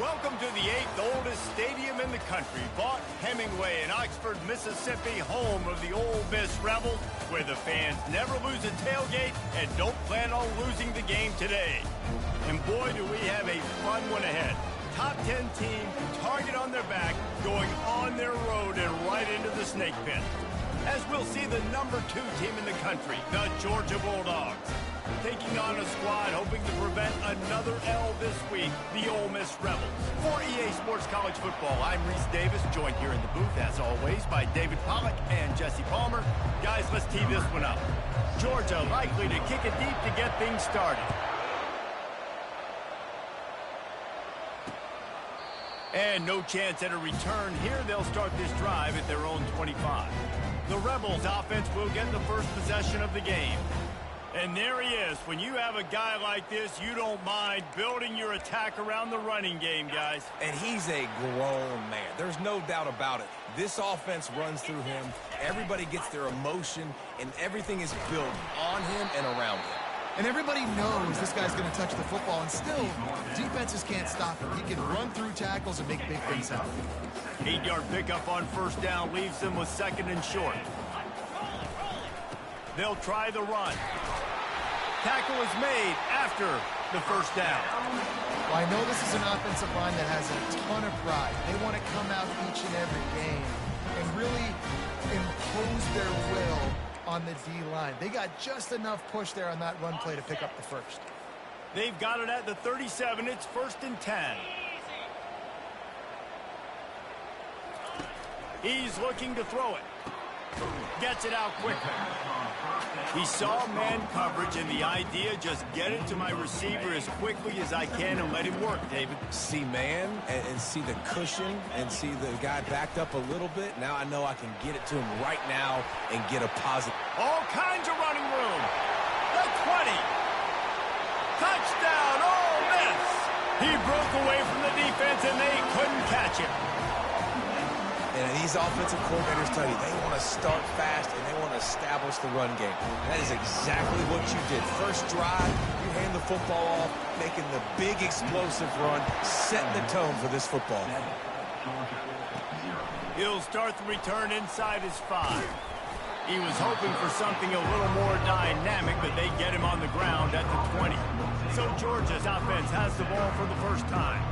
Welcome to the 8th oldest stadium in the country, Vaught Hemingway in Oxford, Mississippi, home of the Ole Miss Rebels, where the fans never lose a tailgate and don't plan on losing the game today. And boy, do we have a fun one ahead. Top 10 team, target on their back, going on their road and right into the snake pit. As we'll see the number 2 team in the country, the Georgia Bulldogs, taking on a squad hoping to prevent another L this week, the Ole Miss Rebels. For EA Sports College Football, I'm Reese Davis, joined here in the booth, as always, by David Pollack and Jesse Palmer. Guys, let's tee this one up. Georgia likely to kick it deep to get things started. And no chance at a return here. They'll start this drive at their own 25. The Rebels offense will get the first possession of the game. And there he is. When you have a guy like this, you don't mind building your attack around the running game, guys. And he's a grown man. There's no doubt about it. This offense runs through him. Everybody gets their emotion, and everything is built on him and around him. And everybody knows this guy's going to touch the football, and still, defenses can't stop him. He can run through tackles and make big things happen. 8-yard pickup on first down leaves them with 2nd and short. They'll try the run. Tackle is made after the first down. Well, I know this is an offensive line that has a ton of pride. They want to come out each and every game and really impose their will on the D-line. They got just enough push there on that run play to pick up the first. They've got it at the 37. It's 1st and 10. He's looking to throw it. Gets it out quickly. He saw man coverage, and the idea, just get it to my receiver as quickly as I can and let him work, David. See man and see the cushion and see the guy backed up a little bit. Now I know I can get it to him right now and get a positive. All kinds of running room. The 20. Touchdown, Ole Miss. He broke away from the defense, and they couldn't catch him. And these offensive coordinators tell you they want to start fast and they want to establish the run game. And that is exactly what you did. First drive, you hand the football off, making the big explosive run, setting the tone for this football. He'll start the return inside his 5. He was hoping for something a little more dynamic, but they get him on the ground at the 20. So Georgia's offense has the ball for the first time.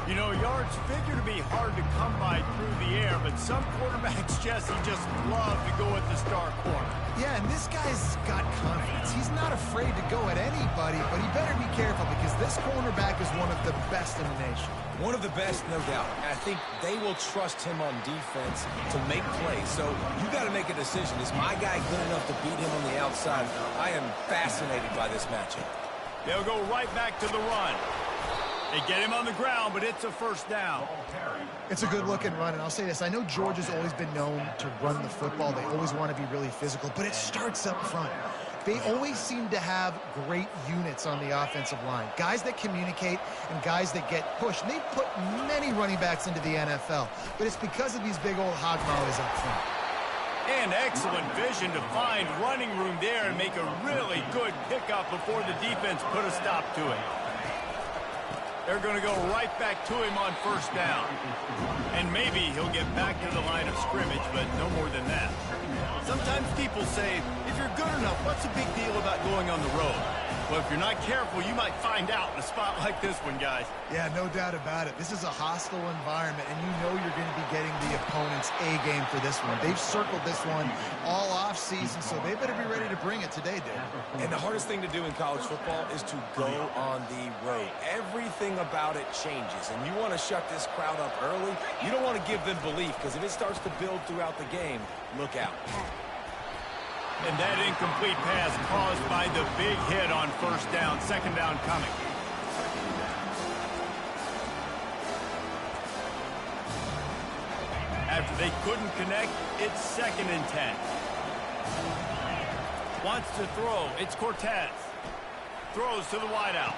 You know, yards figure to be hard to come by through the air, but some quarterbacks, Jesse, just love to go at the star corner. Yeah, and this guy's got confidence. He's not afraid to go at anybody, but he better be careful because this cornerback is one of the best in the nation. One of the best, no doubt. I think they will trust him on defense to make plays. So you got to make a decision. Is my guy good enough to beat him on the outside? I am fascinated by this matchup. They'll go right back to the run. They get him on the ground, but it's a first down. It's a good-looking run, and I'll say this. I know Georgia's always been known to run the football. They always want to be really physical, but it starts up front. They always seem to have great units on the offensive line. Guys that communicate and guys that get pushed. And they've put many running backs into the NFL, but it's because of these big old hog mollies up front. And excellent vision to find running room there and make a really good pickup before the defense put a stop to it. They're going to go right back to him on first down. And maybe he'll get back to the line of scrimmage, but no more than that. Sometimes people say, if you're good enough, what's the big deal about going on the road? Well, if you're not careful, you might find out in a spot like this one, guys. Yeah, no doubt about it. This is a hostile environment, and you know you're going to be getting the opponent's A-game for this one. They've circled this one all off-season, so they better be ready to bring it today, dude. And the hardest thing to do in college football is to go on the road. Everything about it changes, and you want to shut this crowd up early. You don't want to give them belief, because if it starts to build throughout the game, look out. And that incomplete pass caused by the big hit on first down. 2nd down coming. After they couldn't connect, it's 2nd and 10. Wants to throw. It's Cortez. Throws to the wideout.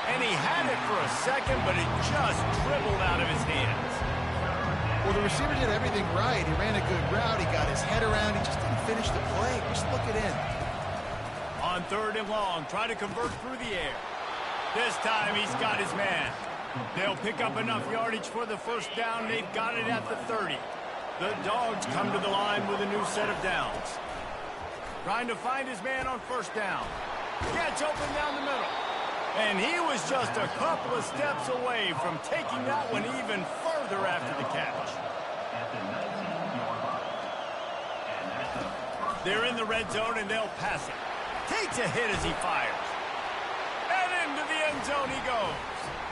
And he had it for a second, but it just dribbled out of his hands. Well, the receiver did everything right. He ran a good route. He got his head around. He just didn't finish the play. Just look it in. On 3rd and long, try to convert through the air. This time he's got his man. They'll pick up enough yardage for the first down. They've got it at the 30. The Dogs come to the line with a new set of downs. Trying to find his man on first down. Gets open down the middle. And he was just a couple of steps away from taking that one even further after the catch. They're in the red zone, and they'll pass it. Takes a hit as he fires. And into the end zone he goes.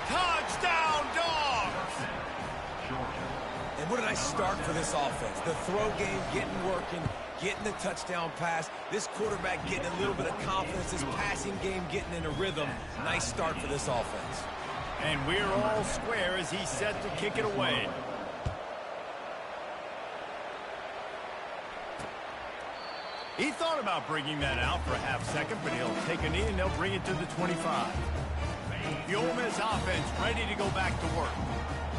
Touchdown, Dogs! And what a nice start for this offense. The throw game getting working, getting the touchdown pass. This quarterback getting a little bit of confidence. This passing game getting in a rhythm. Nice start for this offense. And we're all square as he's set to kick it away. He thought about bringing that out for a half second, but he'll take a knee and they'll bring it to the 25. The Ole Miss offense ready to go back to work.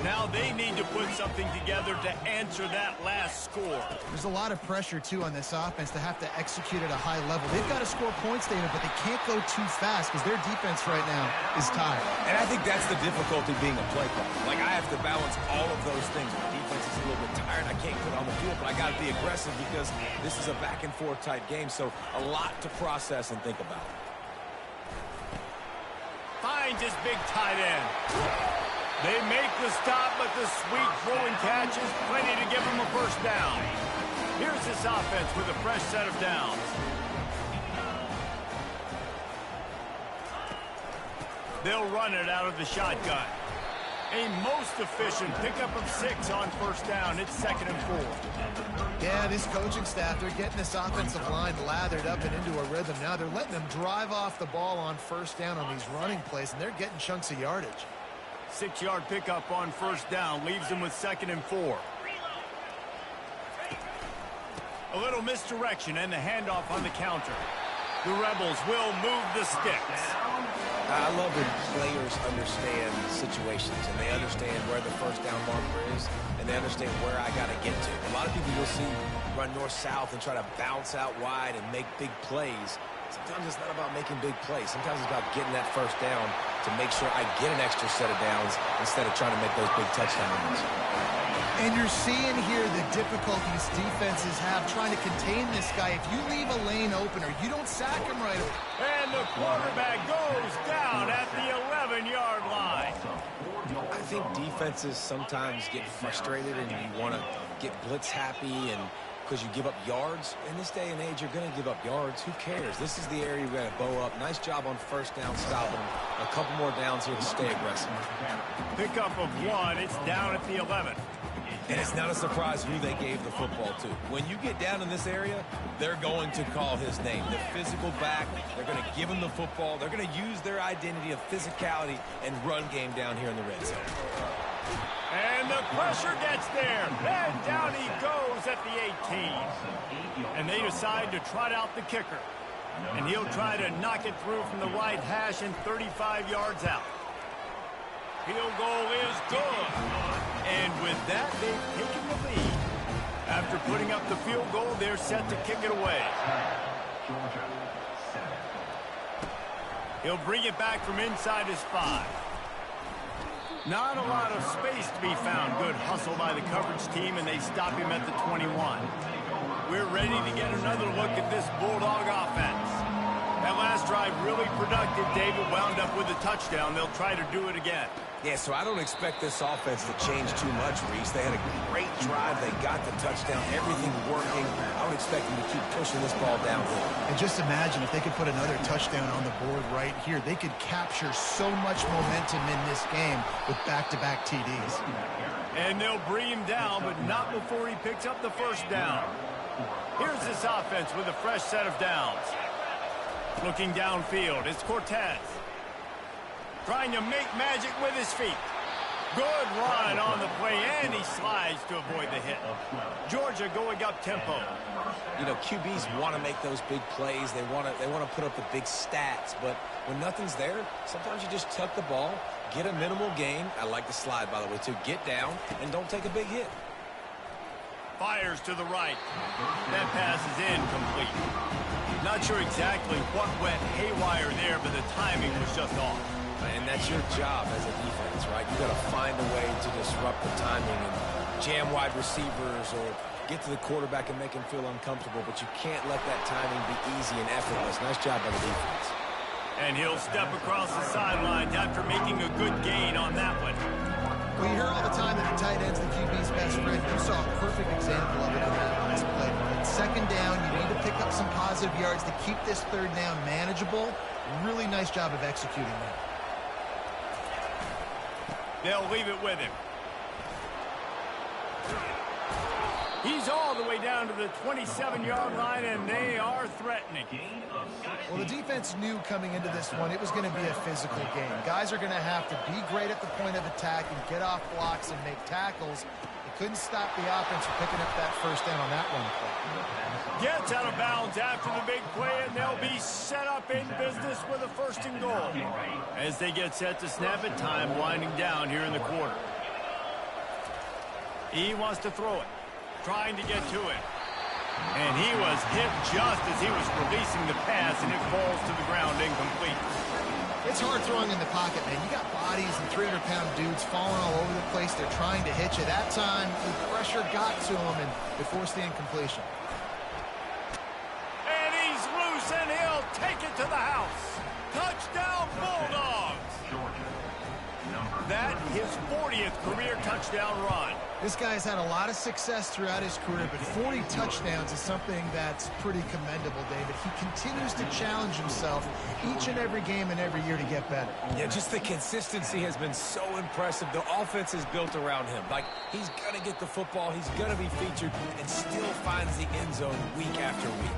Now they need to put something together to answer that last score. There's a lot of pressure, too, on this offense to have to execute at a high level. They've got to score points, David, but they can't go too fast because their defense right now is tired. And I think that's the difficulty being a play caller. Like, I have to balance all of those things. My defense is a little bit tired. I can't put on the field, but I got to be aggressive because this is a back-and-forth type game, so a lot to process and think about. Finds his big tight end. They make the stop, but the sweet throwing catch is plenty to give them a first down. Here's this offense with a fresh set of downs. They'll run it out of the shotgun. A most efficient pickup of 6 on first down. It's 2nd and 4. Yeah, this coaching staff, they're getting this offensive line lathered up and into a rhythm. Now they're letting them drive off the ball on first down on these running plays, and they're getting chunks of yardage. 6-yard pickup on first down leaves them with 2nd and 4. A little misdirection and the handoff on the counter. The Rebels will move the sticks. I love when players understand situations and they understand where the first down marker is and they understand where I got to get to. A lot of people you'll see run north-south and try to bounce out wide and make big plays. Sometimes it's not about making big plays. Sometimes it's about getting that first down to make sure I get an extra set of downs instead of trying to make those big touchdown runs. And you're seeing here the difficulties defenses have trying to contain this guy. If you leave a lane open or you don't sack him right away. And the quarterback goes down at the 11-yard line. I think defenses sometimes get frustrated and you want to get blitz happy and because you give up yards. In this day and age, you're going to give up yards. Who cares? This is the area you're going to bow up. Nice job on first down stopping. A couple more downs here to stay aggressive. Pickup of 1. It's down at the 11. And it's not a surprise who they gave the football to. When you get down in this area, they're going to call his name. The physical back, they're going to give him the football. They're going to use their identity of physicality and run game down here in the red zone. And the pressure gets there. And down he goes at the 18. And they decide to trot out the kicker. And he'll try to knock it through from the right hash and 35 yards out. Field goal is good. And with that, they've taken the lead. After putting up the field goal, they're set to kick it away. He'll bring it back from inside his 5. Not a lot of space to be found. Good hustle by the coverage team, and they stop him at the 21. We're ready to get another look at this Bulldog offense. That last drive really productive. David wound up with a touchdown. They'll try to do it again. Yeah, so I don't expect this offense to change too much, Reese. They had a great drive. They got the touchdown. Everything working. I would expect them to keep pushing this ball downhill. And just imagine if they could put another touchdown on the board right here. They could capture so much momentum in this game with back-to-back TDs. And they'll bring him down, but not before he picks up the first down. Here's this offense with a fresh set of downs. Looking downfield, it's Cortez. Trying to make magic with his feet. Good run on the play, and he slides to avoid the hit. Georgia going up tempo. You know, QBs want to make those big plays. They want to put up the big stats, but when nothing's there, sometimes you just tuck the ball, get a minimal gain. I like the slide, by the way, too. Get down and don't take a big hit. Fires to the right. That pass is incomplete. Not sure exactly what went haywire there, but the timing was just off. And that's your job as a defense, right? You got to find a way to disrupt the timing and jam wide receivers or get to the quarterback and make him feel uncomfortable, but you can't let that timing be easy and effortless. Nice job by the defense. And he'll step across the sidelines after making a good gain on that one. Well, you hear all the time that the tight end's the QB's best friend. You saw a perfect example of it in that last play. Second down, you need to pick up some positive yards to keep this third down manageable. Really nice job of executing that. They'll leave it with him. He's all the way down to the 27-yard line, and they are threatening. Well, the defense knew coming into this one it was going to be a physical game. Guys are going to have to be great at the point of attack and get off blocks and make tackles. They couldn't stop the offense from picking up that first down on that one play. Gets out of bounds after the big play, and they'll be set up in business with a first and goal. As they get set to snap it, time winding down here in the quarter. He wants to throw it, trying to get to it. And he was hit just as he was releasing the pass, and it falls to the ground incomplete. It's hard throwing in the pocket, man. You got bodies and 300-pound dudes falling all over the place. They're trying to hit you. That time, the pressure got to him, and it forced the incompletion. And he's loose, and he'll take it to the house. Touchdown, Bulldogs! That his 40th career touchdown run. This guy's had a lot of success throughout his career, but 40 touchdowns is something that's pretty commendable, David. He continues to challenge himself each and every game and every year to get better. Yeah, just the consistency has been so impressive. The offense is built around him. Like, he's going to get the football, he's going to be featured, and still finds the end zone week after week.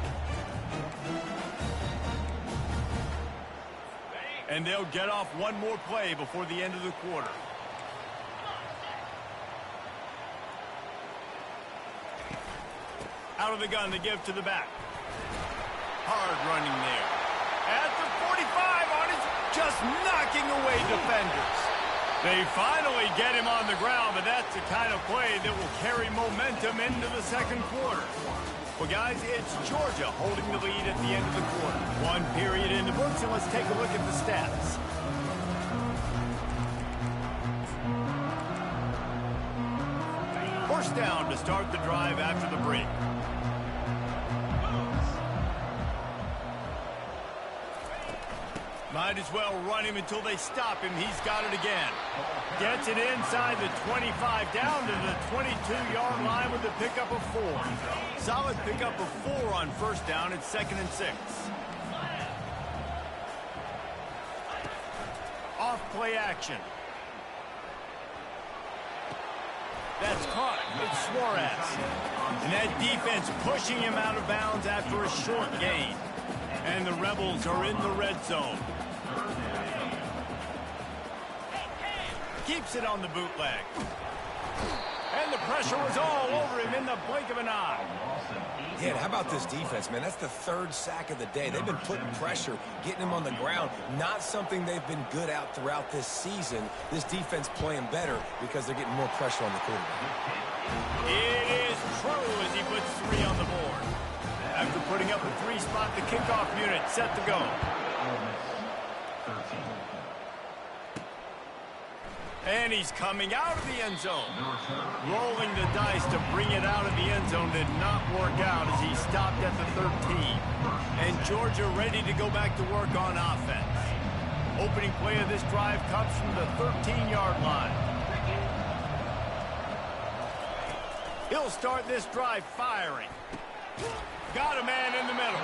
And they'll get off one more play before the end of the quarter. Out of the gun to give to the back. Hard running there. At the 45 on it, just knocking away defenders. They finally get him on the ground, but that's the kind of play that will carry momentum into the second quarter. Well, guys, it's Georgia holding the lead at the end of the quarter. One period in the books, and let's take a look at the stats. First down to start the drive after the break. Might as well run him until they stop him. He's got it again. Gets it inside the 25, down to the 22-yard line with the pickup of 4. Solid pickup of 4 on first down. It's 2nd and 6. Off play action. That's caught. It's Suarez. And that defense pushing him out of bounds after a short gain. And the Rebels are in the red zone. Keeps it on the bootleg. And the pressure was all over him in the blink of an eye. Yeah, and how about this defense, man? That's the 3rd sack of the day. They've been putting pressure, getting him on the ground. Not something they've been good at throughout this season. This defense playing better because they're getting more pressure on the quarterback. It is true as he puts 3 on the board. After putting up a 3-spot, the kickoff unit set to go. And he's coming out of the end zone. Rolling the dice to bring it out of the end zone did not work out as he stopped at the 13. And Georgia ready to go back to work on offense. Opening play of this drive comes from the 13-yard line. He'll start this drive firing. Got a man in the middle.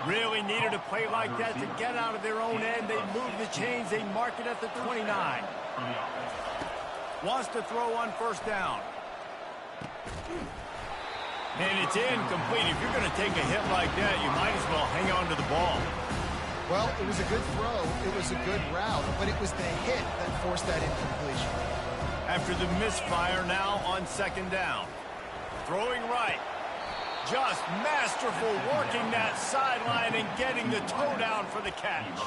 Really needed a play like that to get out of their own end. They move the chains. They mark it at the 29. Wants to throw on first down. And it's incomplete. If you're going to take a hit like that, you might as well hang on to the ball. Well, it was a good throw. It was a good route, but it was the hit that forced that incompletion. After the misfire, now on second down. Throwing right. Just masterful working that sideline and getting the toe down for the catch.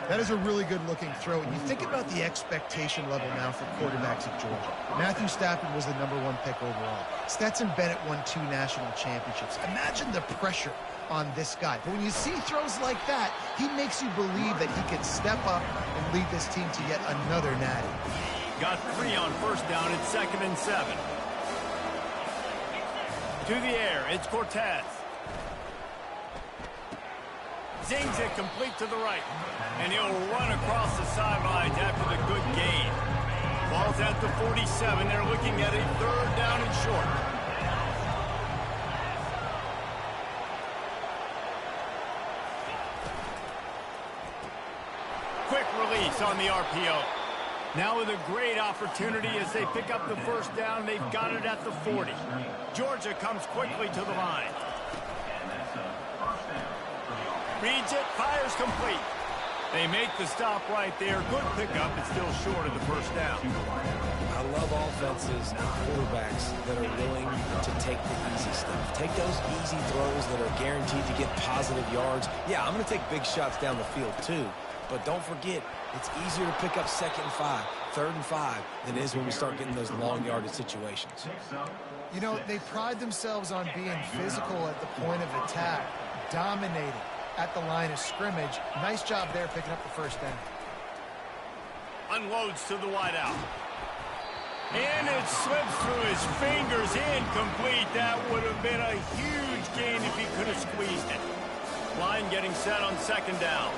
That is a really good-looking throw. And you think about the expectation level now for quarterbacks at Georgia. Matthew Stafford was the #1 pick overall. Stetson Bennett won 2 national championships. Imagine the pressure on this guy. But when you see throws like that, he makes you believe that he can step up and lead this team to yet another natty. Got 3 on first down. It's 2nd and 7. To the air, it's Cortez. Zings it complete to the right. And he'll run across the sidelines after the good gain. Ball's at the 47. They're looking at a 3rd down and short. Quick release on the RPO. Now with a great opportunity as they pick up the 1st down. They've got it at the 40. Georgia comes quickly to the line. Reads it, fires complete. They make the stop right there. Good pickup, but still short of the 1st down. I love offenses and quarterbacks that are willing to take the easy stuff. Take those easy throws that are guaranteed to get positive yards. Yeah, I'm going to take big shots down the field too. But don't forget, it's easier to pick up 2nd and 5, 3rd and 5 than it is when we start getting those long yardage situations. You know, they pride themselves on being physical at the point of attack, dominating at the line of scrimmage. Nice job there picking up the 1st down. Unloads to the wideout. And it slips through his fingers, incomplete. That would have been a huge gain if he could have squeezed it. Line getting set on 2nd down.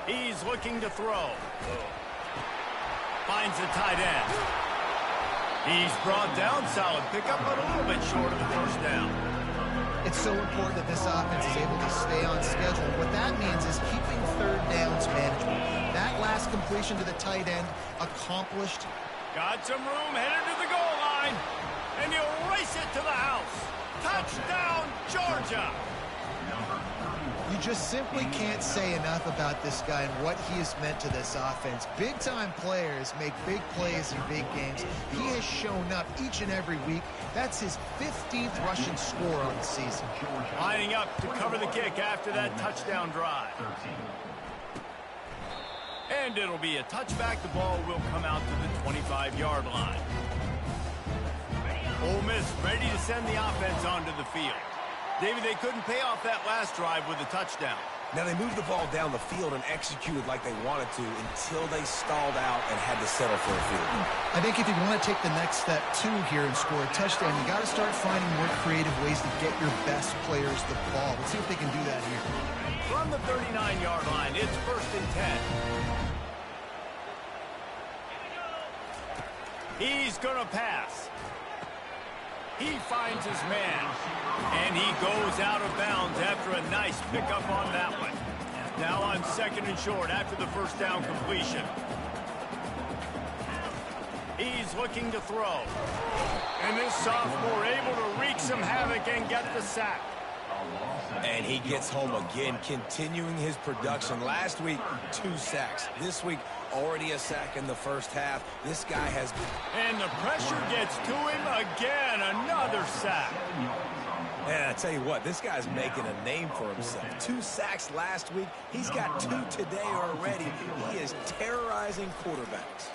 He's looking to throw. Finds the tight end. He's brought down, solid pickup, but a little bit short of the 1st down. It's so important that this offense is able to stay on schedule. What that means is keeping 3rd downs manageable. That last completion to the tight end accomplished. Got some room, headed to the goal line, and he'll race it to the house. Touchdown, Georgia! You just simply can't say enough about this guy and what he has meant to this offense. Big-time players make big plays in big games. He has shown up each and every week. That's his 15th rushing score on the season. Lining up to cover the kick after that touchdown drive. And it'll be a touchback. The ball will come out to the 25-yard line. Ole Miss ready to send the offense onto the field. David, they couldn't pay off that last drive with a touchdown. Now, they moved the ball down the field and executed like they wanted to until they stalled out and had to settle for a field goal. I think if you want to take the next step, too, here and score a touchdown, you got to start finding more creative ways to get your best players the ball. Let's see if they can do that here. From the 39-yard line, it's 1st and 10. He's going to pass. He finds his man, and he goes out of bounds after a nice pickup on that one. Now on 2nd and short after the 1st down completion. He's looking to throw. And this sophomore able to wreak some havoc and get the sack. And he gets home again, continuing his production. Last week, 2 sacks. This week, already a sack in the 1st half. This guy has... And the pressure gets to him again. Another sack. And I tell you what, this guy's making a name for himself. 2 sacks last week. He's got 2 today already. He is terrorizing quarterbacks.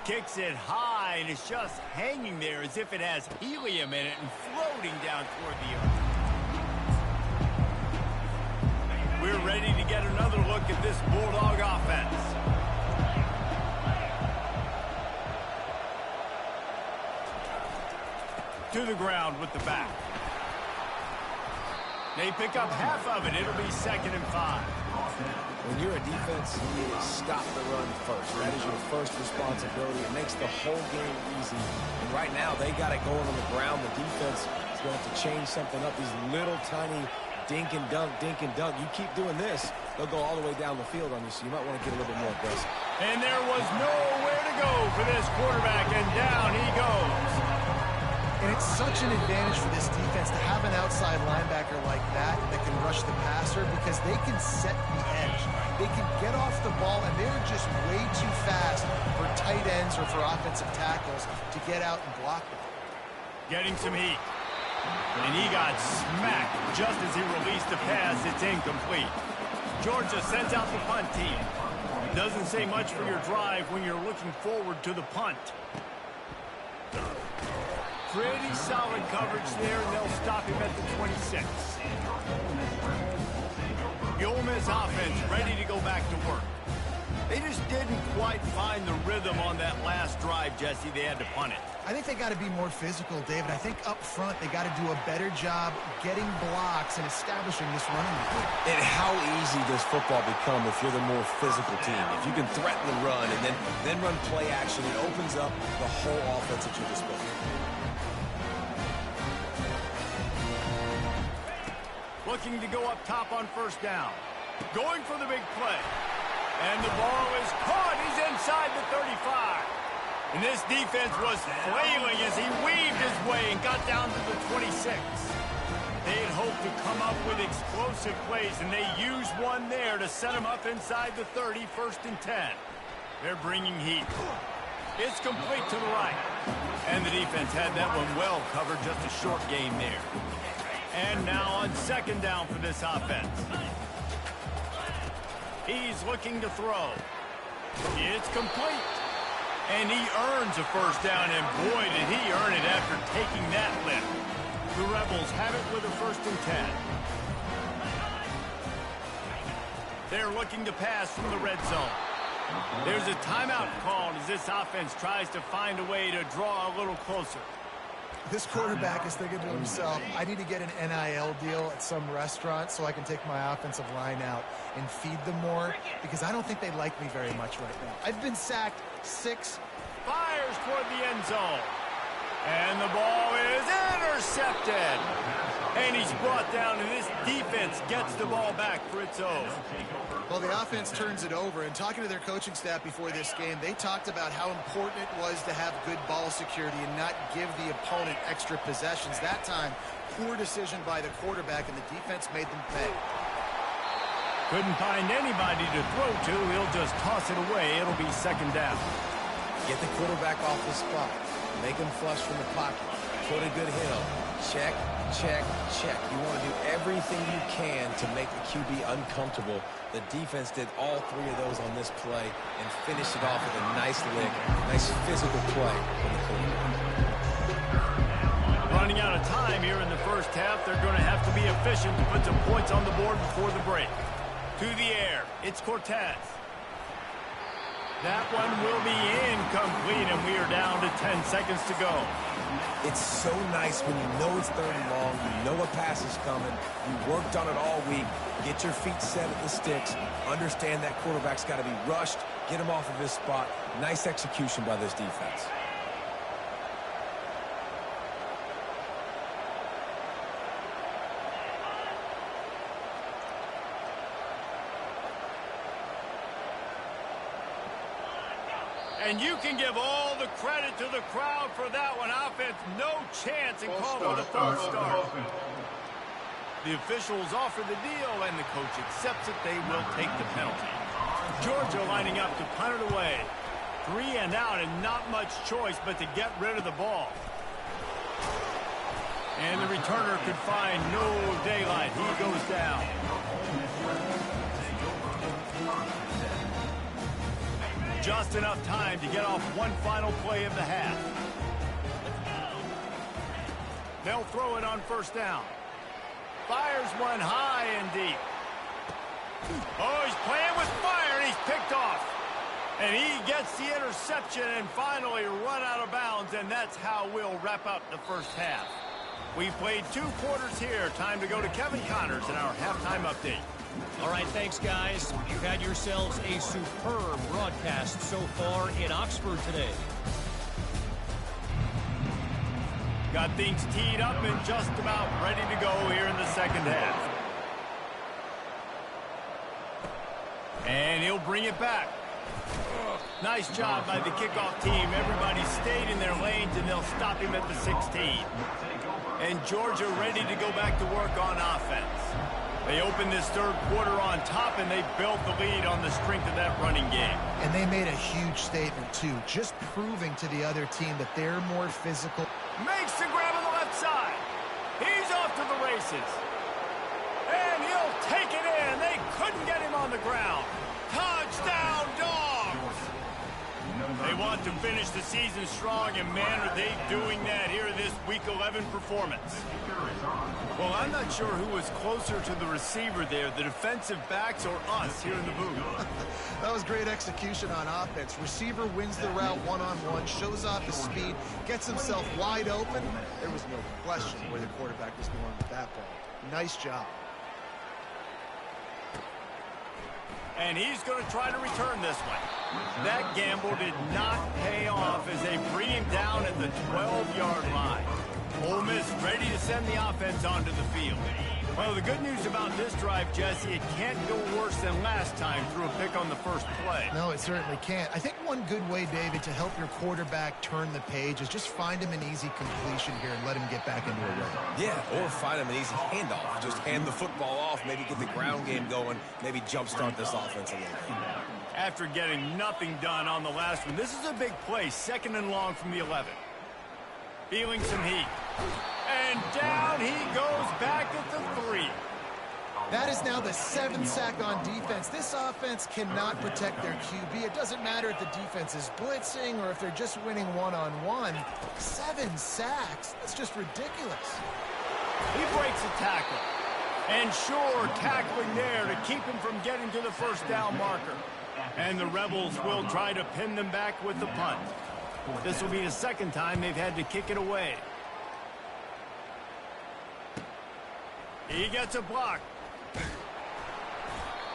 Kicks it high, and it's just hanging there as if it has helium in it and floating down toward the earth. We're ready to get another look at this Bulldog offense. To the ground with the back. They pick up half of it. It'll be 2nd and 5. When you're a defense, you stop the run first. That is your first responsibility. It makes the whole game easy. And right now, they got it going on the ground. The defense is going to have to change something up. These little tiny dink and dunk, dink and dunk. You keep doing this, they'll go all the way down the field on you, so you might want to get a little bit more aggressive. And there was nowhere to go for this quarterback, and down he goes. And it's such an advantage for this defense to have an outside linebacker like that can rush the passer because they can set the edge. They can get off the ball, and they're just way too fast for tight ends or for offensive tackles to get out and block them. Getting some heat. And he got smacked just as he released the pass. It's incomplete. Georgia sends out the punt team. Doesn't say much for your drive when you're looking forward to the punt. Pretty solid coverage there, and they'll stop him at the 26. The Ole Miss offense ready to go back to work. They just didn't quite find the rhythm on that last drive, Jesse. They had to punt it. I think they got to be more physical, David. I think up front they got to do a better job getting blocks and establishing this running game. And how easy does football become if you're the more physical team? If you can threaten the run and then run play action, it opens up the whole offense at your disposal. Looking to go up top on first down. Going for the big play. And the ball is caught. He's inside the 35. And this defense was flailing as he weaved his way and got down to the 26. They had hoped to come up with explosive plays, and they used one there to set him up inside the 30, 1st and 10. They're bringing heat. It's complete to the right. And the defense had that one well covered, just a short gain there. And now on second down for this offense. He's looking to throw. It's complete. And he earns a first down, and boy, did he earn it after taking that lift. The Rebels have it with a 1st and 10. They're looking to pass from the red zone. There's a timeout called as this offense tries to find a way to draw a little closer. This quarterback is thinking to himself, I need to get an NIL deal at some restaurant so I can take my offensive line out and feed them more, because I don't think they like me very much right now. I've been sacked 6. Fires toward the end zone. And the ball is intercepted. And he's brought down, and this defense gets the ball back for its own. Well, the offense turns it over, and talking to their coaching staff before this game, they talked about how important it was to have good ball security and not give the opponent extra possessions. That time, poor decision by the quarterback, and the defense made them pay. Couldn't find anybody to throw to. He'll just toss it away. It'll be second down. Get the quarterback off the spot. Make him flush from the pocket. Put a good hit on. Check, check, check. You want to do everything you can to make the QB uncomfortable. The defense did all 3 of those on this play and finished it off with a nice lick, nice physical play from the quarterback. Running out of time here in the first half. They're going to have to be efficient to put some points on the board before the break. To the air, it's Cortez. That one will be incomplete, and we are down to 10 seconds to go. It's so nice when you know it's 3rd and long, you know a pass is coming, you worked on it all week, get your feet set at the sticks, understand that quarterback's got to be rushed, get him off of his spot. Nice execution by this defense. And you can give all the credit to the crowd for that one. Offense, no chance, and call for the false start. The officials offer the deal, and the coach accepts it. They will take the penalty. Georgia lining up to punt it away. 3 and out, and not much choice but to get rid of the ball. And the returner could find no daylight. He goes down. Just enough time to get off one final play of the half. They'll throw it on first down. Fires one high and deep. Oh, he's playing with fire, and he's picked off. And he gets the interception and finally run out of bounds, and that's how we'll wrap up the first half. We've played 2 quarters here. Time to go to Kevin Connors in our halftime update. All right, thanks, guys. You've had yourselves a superb broadcast so far in Oxford today. Got things teed up and just about ready to go here in the second half. And he'll bring it back. Nice job by the kickoff team. Everybody stayed in their lanes, and they'll stop him at the 16. And Georgia ready to go back to work on offense. They opened this 3rd quarter on top, and they built the lead on the strength of that running game. And they made a huge statement, too, just proving to the other team that they're more physical. Makes the grab on the left side. misses. And he'll take it in. They couldn't get him on the ground. Touchdown, Dogs! They want to finish the season strong, and man, are they doing that here in this Week 11 performance. Well, I'm not sure who was closer to the receiver there, the defensive backs or us here in the booth. That was great execution on offense. Receiver wins the route one-on-one, shows off his speed, gets himself wide open. There was no question where the quarterback was going with that ball. Nice job. And he's going to try to return this one. That gamble did not pay off as they bring him down at the 12-yard line. Ole Miss ready to send the offense onto the field. Well, the good news about this drive, Jesse, it can't go worse than last time through a pick on the first play. No, it certainly can't. I think one good way, David, to help your quarterback turn the page is just find him an easy completion here and let him get back into a rhythm. Yeah, or find him an easy handoff. Just hand the football off, maybe get the ground game going, maybe jumpstart this offense a little bit. After getting nothing done on the last one, this is a big play, 2nd and long from the 11. Feeling some heat. And down he goes back at the 3. That is now the 7th sack on defense. This offense cannot protect their QB. It doesn't matter if the defense is blitzing or if they're just winning one-on-one. 7 sacks? That's just ridiculous. He breaks a tackle. And sure, tackling there to keep him from getting to the first down marker. And the Rebels will try to pin them back with the punt. This will be the 2nd time they've had to kick it away. He gets a block.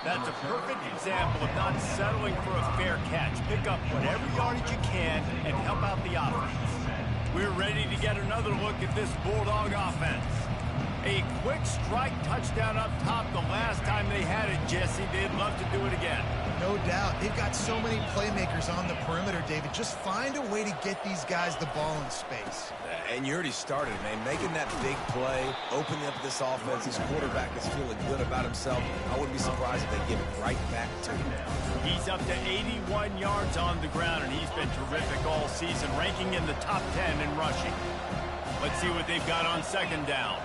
That's a perfect example of not settling for a fair catch. Pick up whatever yardage you can and help out the offense. We're ready to get another look at this Bulldog offense. A quick strike touchdown up top the last time they had it, Jesse. They'd love to do it again. No doubt. They've got so many playmakers on the perimeter, David. Just find a way to get these guys the ball in space. And you already started, man. Making that big play, opening up this offense. This quarterback is feeling good about himself. I wouldn't be surprised if they give it right back to him. He's up to 81 yards on the ground, and he's been terrific all season, ranking in the top 10 in rushing. Let's see what they've got on 2nd down.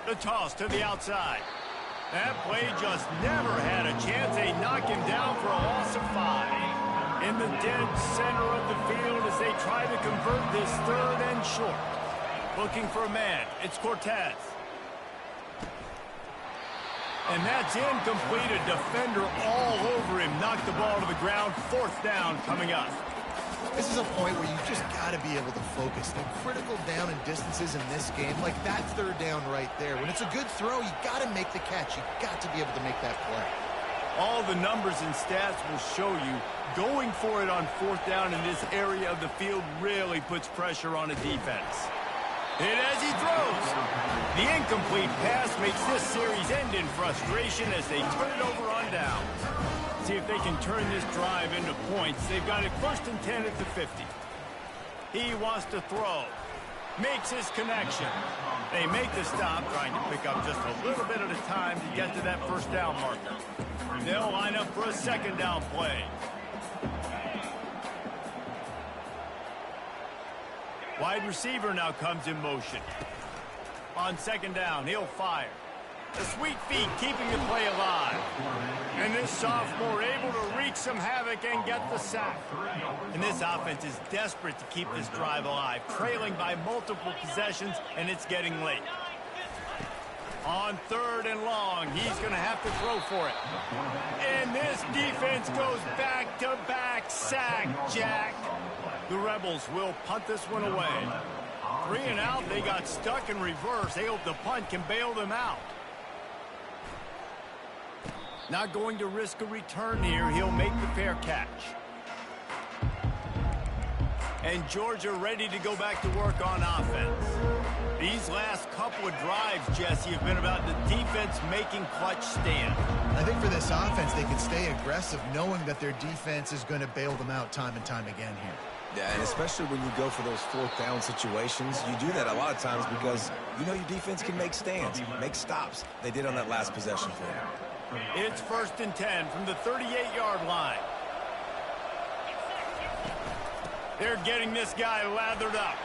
The toss to the outside. That play just never had a chance. They knock him down for a loss of 5. In the dead center of the field as they try to convert this 3rd and short. Looking for a man. It's Cortez. And that's incomplete. A defender all over him. Knocked the ball to the ground. 4th down coming up. This is a point where you just got to be able to focus. The critical down and distances in this game, like that 3rd down right there. When it's a good throw, you got to make the catch. You got to be able to make that play. All the numbers and stats will show you going for it on 4th down in this area of the field really puts pressure on a defense. Hit as he throws. The incomplete pass makes this series end in frustration as they turn it over on down. See if they can turn this drive into points. They've got it 1st and 10 at the 50. He wants to throw. Makes his connection. They make the stop, trying to pick up just a little bit at a time to get to that 1st down marker. They'll line up for a 2nd down play. Wide receiver now comes in motion. On 2nd down, he'll fire. The sweet feet keeping the play alive. And this sophomore able to wreak some havoc and get the sack. And this offense is desperate to keep this drive alive, trailing by multiple possessions, and it's getting late. On 3rd and long, he's going to have to throw for it. And this defense goes back-to-back sack, Jack. The Rebels will punt this one away. 3 and out, they got stuck in reverse. They hope the punt can bail them out. Not going to risk a return here. He'll make the fair catch. And Georgia ready to go back to work on offense. These last couple of drives, Jesse, have been about the defense making clutch stands. I think for this offense, they can stay aggressive knowing that their defense is going to bail them out time and time again here. Yeah, and especially when you go for those 4th down situations, you do that a lot of times because you know your defense can make stands, make stops. They did on that last possession for them. It's 1st and 10 from the 38-yard line. They're getting this guy lathered up.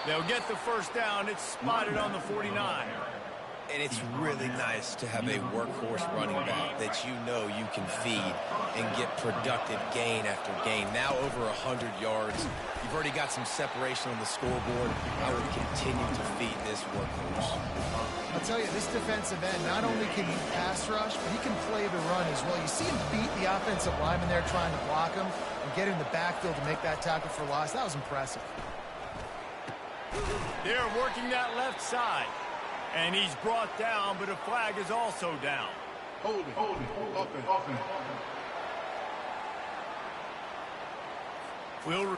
They'll get the first down. It's spotted on the 49. And it's really nice to have a workhorse running back that you know you can feed and get productive gain after gain. Now over 100 yards. You've already got some separation on the scoreboard. I would continue to feed this workhorse. I'll tell you, this defensive end, not only can he pass rush, but he can play the run as well. You see him beat the offensive lineman there trying to block him and get in the backfield to make that tackle for loss. That was impressive. They're working that left side. And he's brought down, but a flag is also down. Hold it. Offense. Will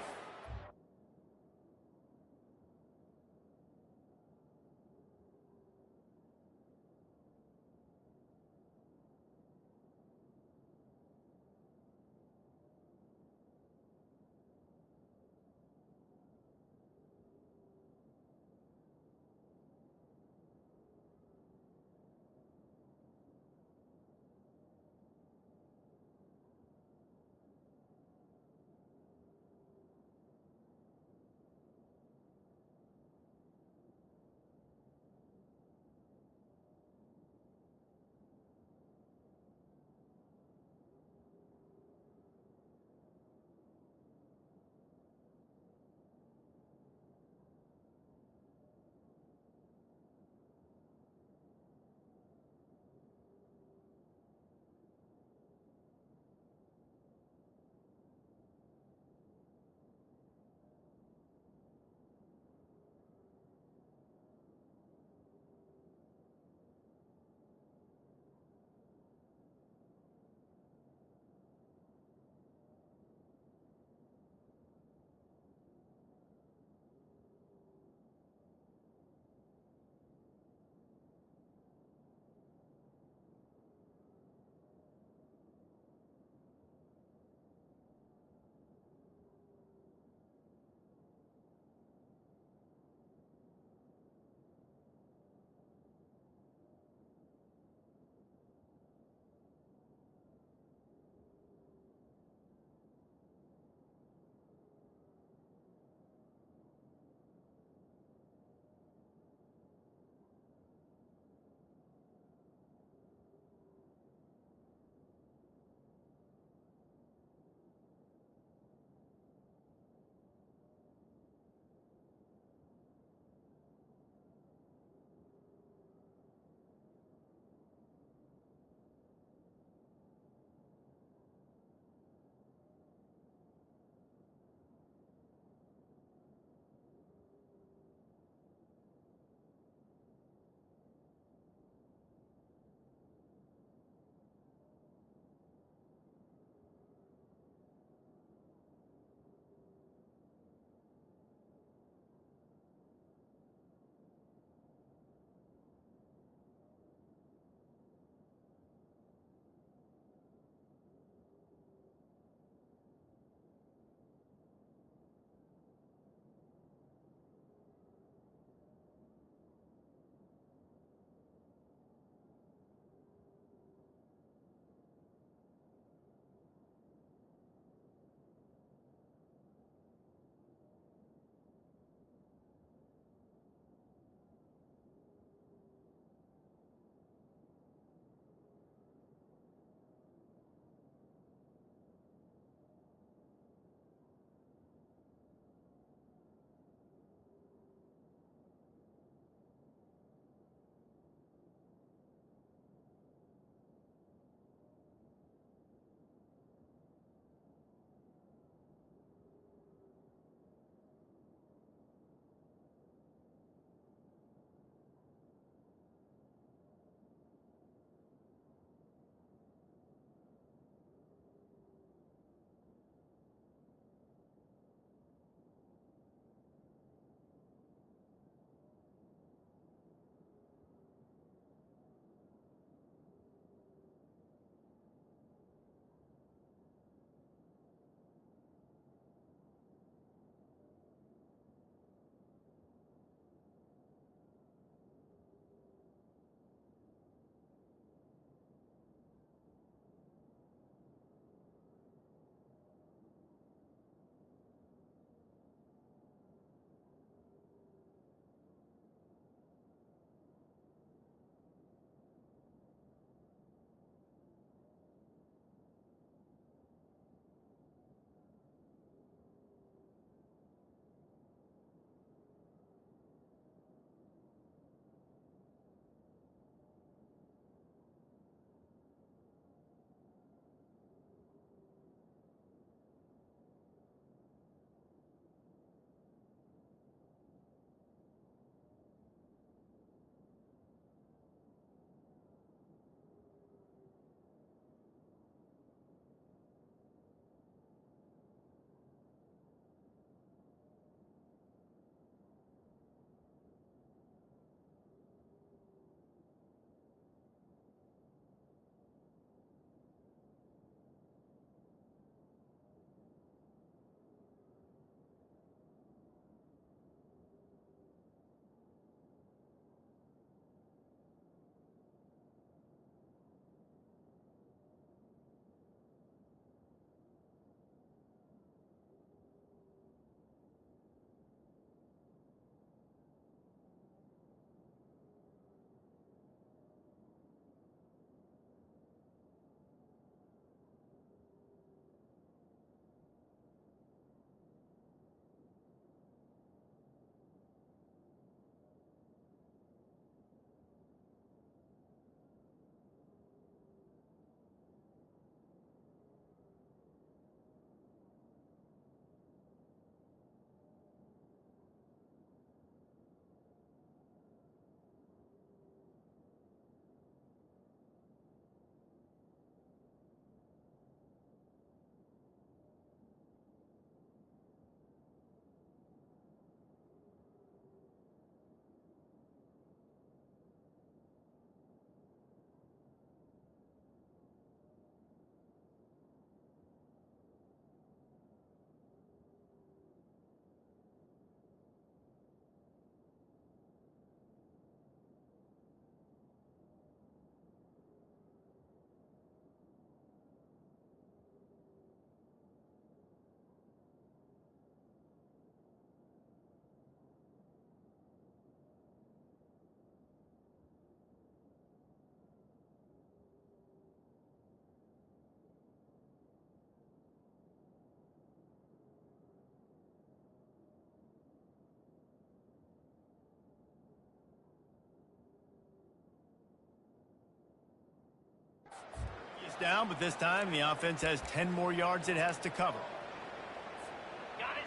first down, but this time the offense has 10 more yards it has to cover.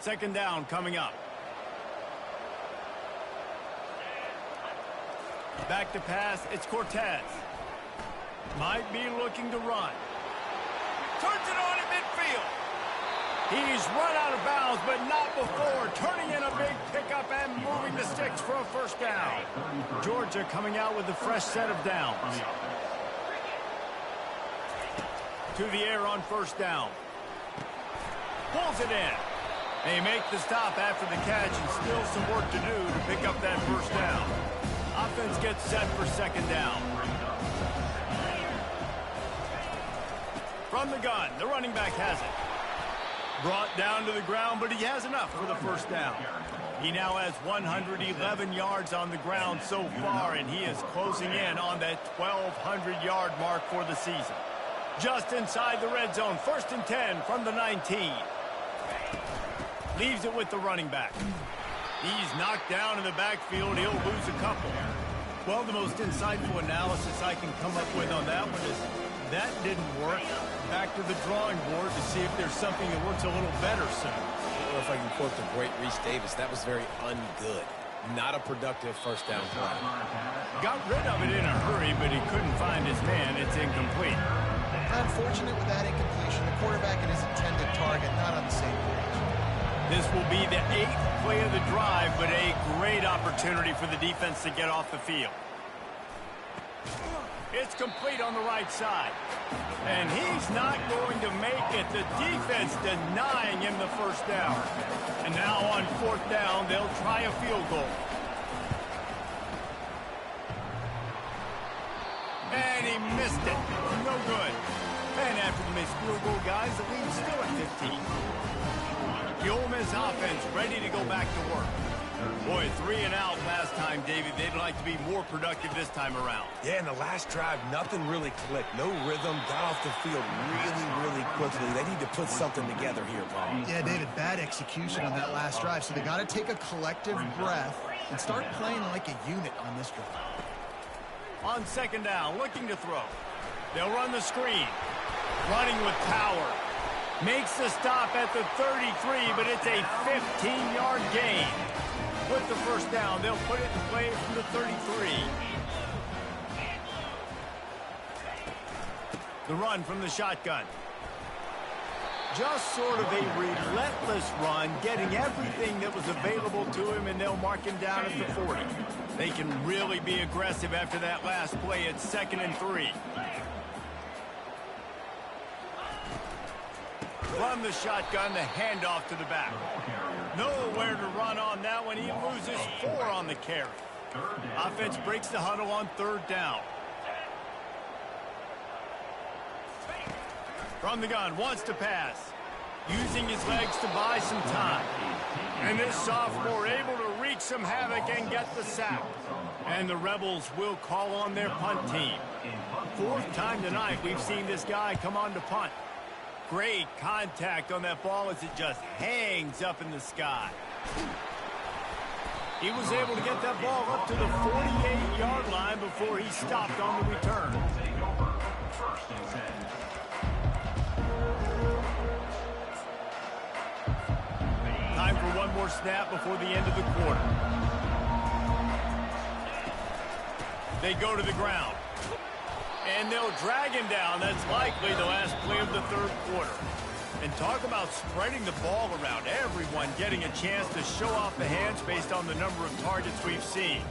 Second down coming up. Back to pass, it's Cortez. Might be looking to run. Turns it on at midfield. He's run out of bounds, but not before. Turning in a big pickup and moving the sticks for a first down. Georgia coming out with a fresh set of downs. To the air on first down. Pulls it in. They make the stop after the catch and still some work to do to pick up that first down. Offense gets set for second down. From the gun, the running back has it. Brought down to the ground, but he has enough for the first down. He now has 111 yards on the ground so far, and he is closing in on that 1,200-yard mark for the season. Just inside the red zone, first and 10 from the 19. Leaves it with the running back. He's knocked down in the backfield. He'll lose a couple. Well, the most insightful analysis I can come up with on that one is that didn't work. Back to the drawing board to see if there's something that works a little better soon. Or if I can quote the great Reese Davis, that was very ungood. Not a productive first down play. Got rid of it in a hurry, but he couldn't find his man. It's incomplete. Unfortunate with that incompletion. The quarterback and his intended target not on the same page. This will be the 8th play of the drive, but a great opportunity for the defense to get off the field. It's complete on the right side. And he's not going to make it. The defense denying him the first down. And now on fourth down, they'll try a field goal. And he missed it. No good. And after the missed field goal, guys, the lead's still at 15. The Ole Miss offense ready to go back to work. Boy, 3 and out last time, David. They'd like to be more productive this time around. Yeah, in the last drive, nothing really clicked. No rhythm, got off the field really quickly. They need to put something together here, Paul. Yeah, David, bad execution on that last drive. So they got to take a collective breath and start playing like a unit on this drive. On second down, looking to throw. They'll run the screen. Running with power. Makes the stop at the 33, but it's a 15-yard gain. With the first down, they'll put it in play from the 33. The run from the shotgun. Just sort of a relentless run, getting everything that was available to him, and they'll mark him down at the 40. They can really be aggressive after that last play. It's 2nd and 3. From the shotgun, the handoff to the back. Nowhere to run on that one. He loses 4 on the carry. Offense breaks the huddle on third down. From the gun, wants to pass. Using his legs to buy some time. And this sophomore able to wreak some havoc and get the sack. And the Rebels will call on their punt team. 4th time tonight we've seen this guy come on to punt. Great contact on that ball as it just hangs up in the sky. He was able to get that ball up to the 48-yard line before he stopped on the return. Time for one more snap before the end of the quarter. They go to the ground. And they'll drag him down. That's likely the last play of the third quarter. And talk about spreading the ball around. Everyone getting a chance to show off the hands based on the number of targets we've seen.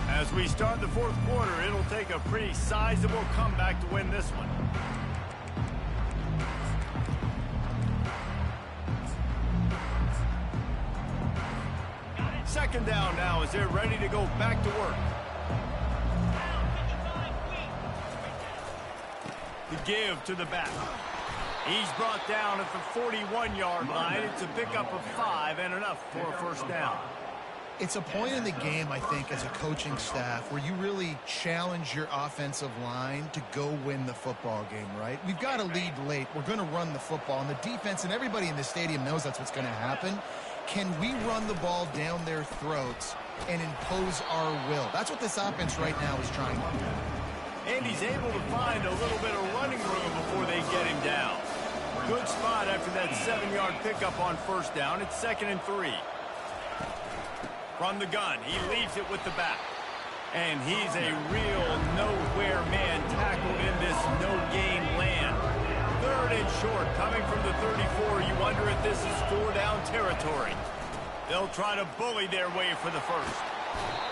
As we start the fourth quarter, it'll take a pretty sizable comeback to win this one. Second down now as they're ready to go back to work. The give to the back. He's brought down at the 41-yard line. It's a pickup of 5 and enough for a first down. It's a point in the game, I think, as a coaching staff where you really challenge your offensive line to go win the football game, right? We've got to lead late. We're going to run the football. And the defense and everybody in the stadium knows that's what's going to happen. can we run the ball down their throats and impose our will? That's what this offense right now is trying to do. And he's able to find a little bit of running room before they get him down. Good spot after that 7-yard pickup on first down. It's 2nd and 3. From the gun, he leaves it with the back. And he's a real nowhere man tackled in this no-gain land. 3rd and short, coming from the 34. You wonder if this is 4-down territory. They'll try to bully their way for the first.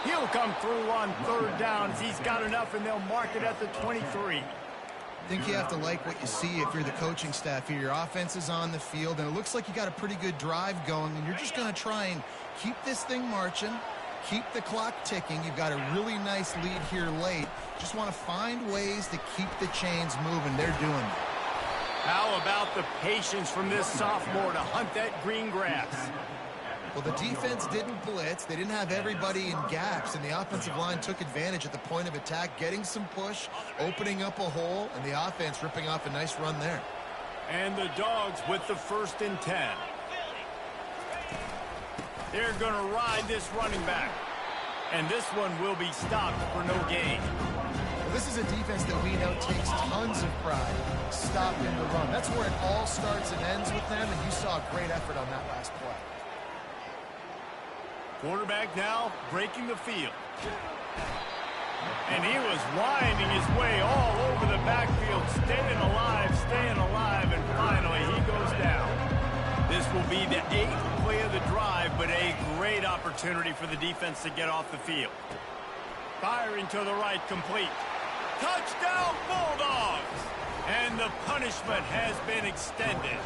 He'll come through on 3rd down as he's got enough, and they'll mark it at the 23. I think you have to like what you see if you're the coaching staff here. Your offense is on the field, and it looks like you got a pretty good drive going, and you're just going to try and keep this thing marching, keep the clock ticking. You've got a really nice lead here late. Just want to find ways to keep the chains moving. They're doing it. How about the patience from this sophomore to hunt that green grass? Well, the defense didn't blitz. They didn't have everybody in gaps, and the offensive line took advantage at the point of attack, getting some push, opening up a hole, and the offense ripping off a nice run there. And the Dogs with the 1st and 10. They're going to ride this running back. And this one will be stopped for no gain. Well, this is a defense that we know takes tons of pride stopping the run. That's where it all starts and ends with them, and you saw a great effort on that last play. Quarterback now breaking the field. And he was winding his way all over the backfield, staying alive, and finally he goes down. This will be the 8th play of the drive, but a great opportunity for the defense to get off the field. Firing to the right, complete. Touchdown, Bulldogs! And the punishment has been extended.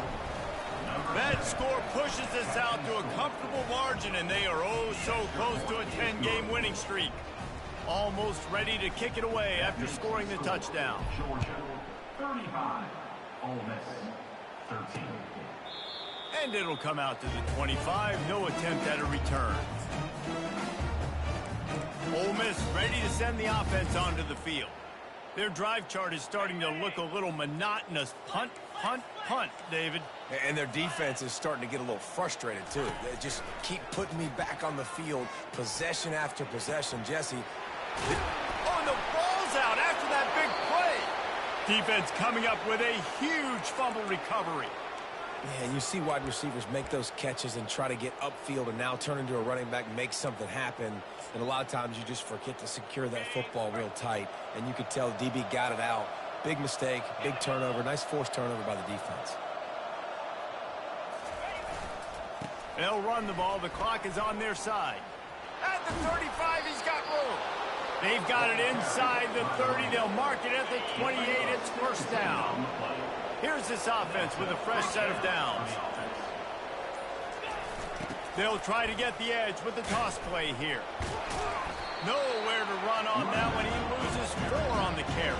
That score pushes us out to a comfortable margin, and they are oh so close to a 10-game winning streak. Almost ready to kick it away after scoring the touchdown. Georgia, 35. Ole Miss, 13. And it'll come out to the 25. No attempt at a return. Ole Miss ready to send the offense onto the field. Their drive chart is starting to look a little monotonous. Punt, punt, punt, David. And their defense is starting to get a little frustrated, too. They just keep putting me back on the field, possession after possession. Jesse. Oh, and the ball's out after that big play. Defense coming up with a huge fumble recovery. Yeah, and you see wide receivers make those catches and try to get upfield and now turn into a running back and make something happen. And a lot of times you just forget to secure that football real tight. And you could tell DB got it out. Big mistake, big turnover, nice forced turnover by the defense. They'll run the ball. The clock is on their side. At the 35, he's got room. They've got it inside the 30. They'll mark it at the 28. It's 1st down. Here's this offense with a fresh set of downs. They'll try to get the edge with the toss play here. Nowhere to run on that one. He loses 4 on the carry.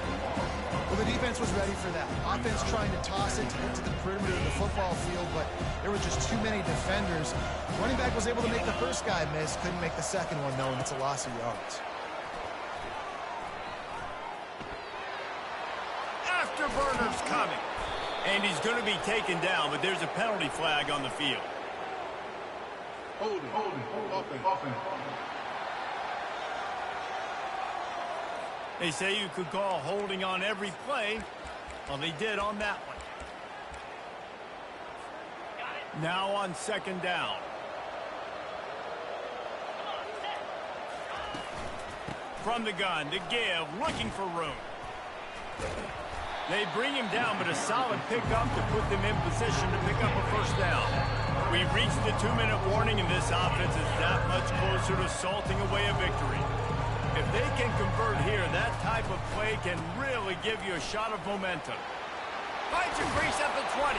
Well, the defense was ready for that. Offense trying to toss it to get to the perimeter of the football field, but there were just too many defenders. Running back was able to make the first guy miss, couldn't make the second one, though, and it's a loss of yards. Afterburner's coming. And he's going to be taken down, but there's a penalty flag on the field. Holding, offense. They say you could call holding on every play. Well, they did on that one. Now on 2nd down. From the gun to give, looking for room. They bring him down, but a solid pickup to put them in position to pick up a 1st down. We've reached the 2-minute warning, and this offense is that much closer to salting away a victory. If they can convert here, that type of play can really give you a shot of momentum. Finds a crease at the 20.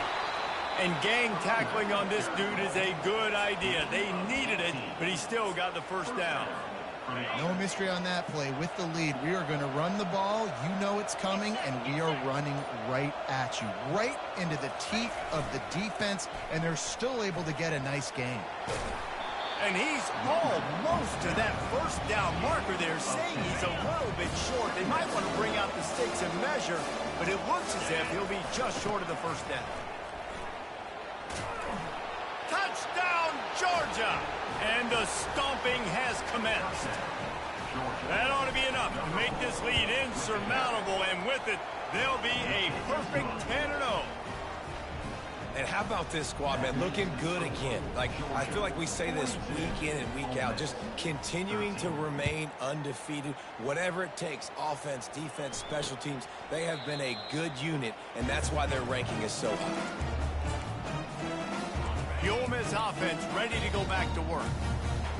And gang tackling on this dude is a good idea. They needed it, but he still got the 1st down. No mystery on that play. With the lead, we are going to run the ball. You know it's coming, and we are running right at you, right into the teeth of the defense, and they're still able to get a nice gain. And he's almost to that 1st down marker there, saying he's a little bit short. They might want to bring out the sticks and measure, but it looks as if he'll be just short of the 1st down. Touchdown, Georgia! And the stomping has commenced. That ought to be enough to make this lead insurmountable, and with it, they'll be a perfect 10-0. And how about this squad, man? Looking good again. Like, I feel like we say this week in and week out, just continuing to remain undefeated. Whatever it takes, offense, defense, special teams, they have been a good unit, and that's why their ranking is so high. The Ole Miss offense ready to go back to work.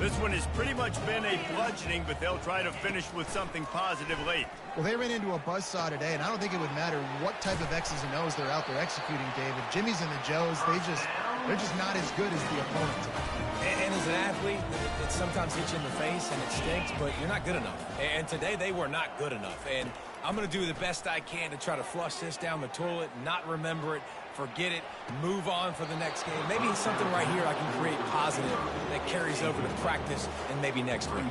This one has pretty much been a bludgeoning, but they'll try to finish with something positive late. Well, they ran into a buzzsaw today, and I don't think it would matter what type of X's and O's they're out there executing, David. Jimmy's and the Joes, they're just not as good as the opponent. And as an athlete, it sometimes hits you in the face and it stinks, but you're not good enough. And today they were not good enough. And I'm going to do the best I can to try to flush this down the toilet, not remember it, forget it, move on for the next game. Maybe something right here I can create positive that carries over to practice and maybe next week.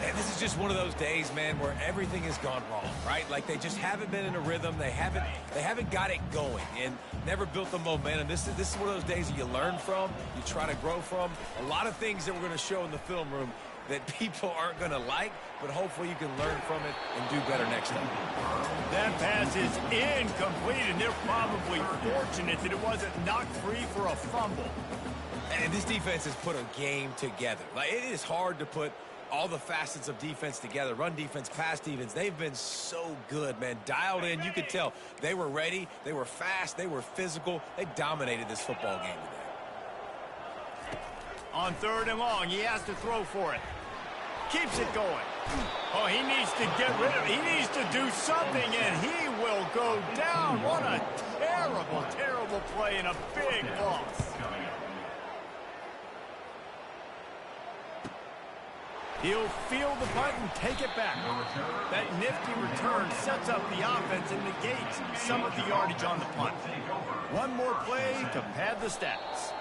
And this is just one of those days, man, where everything has gone wrong, right? Like they just haven't been in a rhythm. They haven't got it going and never built the momentum. This is one of those days that you learn from, you try to grow from. A lot of things that we're going to show in the film room that people aren't going to like, but hopefully you can learn from it and do better next time. That pass is incomplete, and they're probably fortunate that it wasn't knocked free for a fumble. And this defense has put a game together. Like, it is hard to put all the facets of defense together. Run defense, pass defense. They've been so good, man. Dialed in. You could tell they were ready. They were fast. They were physical. They dominated this football game today. On 3rd and long, he has to throw for it. Keeps it going. Oh, he needs to get rid of it. He needs to do something, and he will go down. What a terrible, terrible play and a big loss. He'll field the punt and take it back. That nifty return sets up the offense and negates some of the yardage on the punt. One more play to pad the stats.